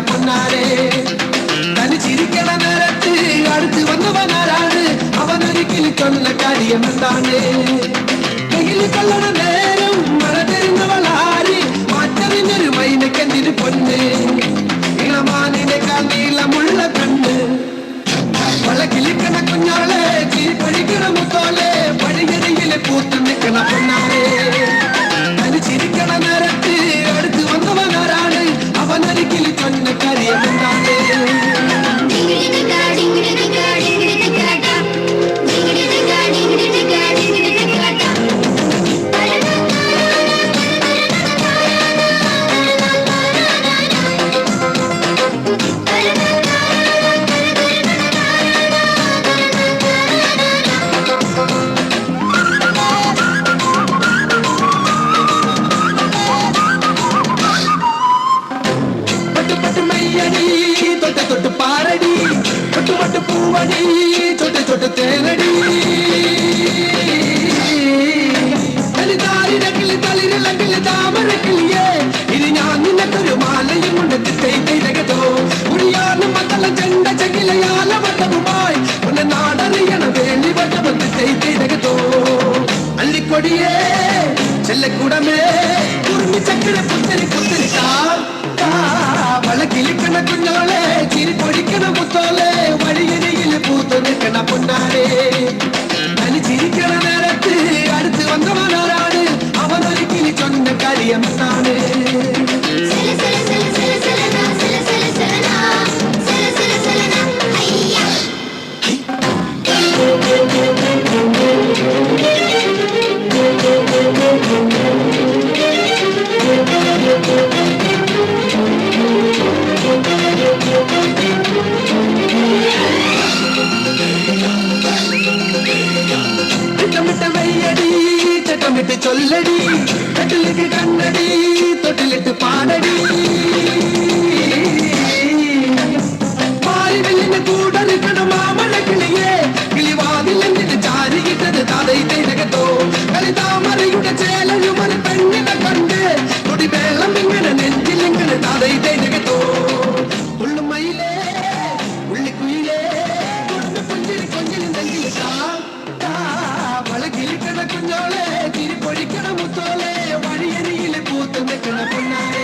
பொன்னாரே தனி சிரிக்கண நேரத்து அடுத்து வந்தவனாராடு அவன் அருகில் சொன்ன காரியம் தானே வெயில் கொள்ளன நேரம் மழை தெரிந்தவளாரி மாற்றறிஞர் மைனை கண்டிரு பொண்ணு இளமானினை கால் நீளமுள்ள கண்ணு வழக்கிலிக்கண குஞ்சாலே சீர் பழிக்கிற முத்தோலே பழியறையிலே பூத்து நிற்கண பொன்னாரே தனி சிரிக்கண நேரத்து அடுத்து வந்தவனாராடு அவன் அருகில் சொன்ன காரியம் தானே தொட்டு பாரடி தொட்டு மட்டு பூவடி சொட்டு சொட்டு தேனடி കളിതാരിടക്കിളി തളിരിളക്കിളി താമരക്കിളിയേ ഇനി ഞാൻ നിനക്കൊരു മാലയും ഉണ്ടെത്തി ചെയ്തോ കുടിയാനും മക്കളെ ചെണ്ട ചെകിലയാല വട്ടവുമായി ഉന്നെ നാടറിയണ വേണ്ടി വട്ടവത്ത് ചെയ്തോ അല്ലിക്കൊടിയേ ചെല്ലക്കുടമേ കുറുമി ചക്കര പുത്തരി പുത്തരി വളക്കിലിക്കണ കുഞ്ഞോളെ ചിരി പൊടിക്കണ മുത്തോളെ വഴിയരികിൽ പൂത്തു നിൽക്കണ പൊന്നാരേ തനി ചിരിക്കണ നേരത്ത് അടുത്ത് വന്നവനാരാണ് അവൻ ഒരിക്കൽ ചൊന്ന കാര്യം താനേ ചട്ടമിട്ട് ചൊല്ലടി കട്ടിലേക്ക് കണ്ണടി തൊട്ടിലിട്ട് പാടടി പാലിവില്ലിന്റെ കൂടറിക്കണം മാമഴ കിളിയെ കിളിവാതിൽ എന്നിട്ട് ചാരിയിട്ടത് താതൈ തേനകത്തോ കളിതാമരയുടെ ചേലയുമൊരു പെണ്ണിനെ കണ്ട് കൊടി വെള്ളം ഇങ്ങനെ നെഞ്ചിലിങ്ങനെ താതൈ തേനകത്തോ ഉള്ളുമയിലേ ഉള്ളിക്കുയിലേ പുഞ്ചിരി കൊഞ്ചിൽ നെഞ്ചിൽ വളകിലിക്കണ കുഞ്ഞോളെ തിരി പൊഴിക്കണ മുത്തോളെ വഴിയരിയിലെ പൂത്ത് നിൽക്കണ പൊന്നാരെ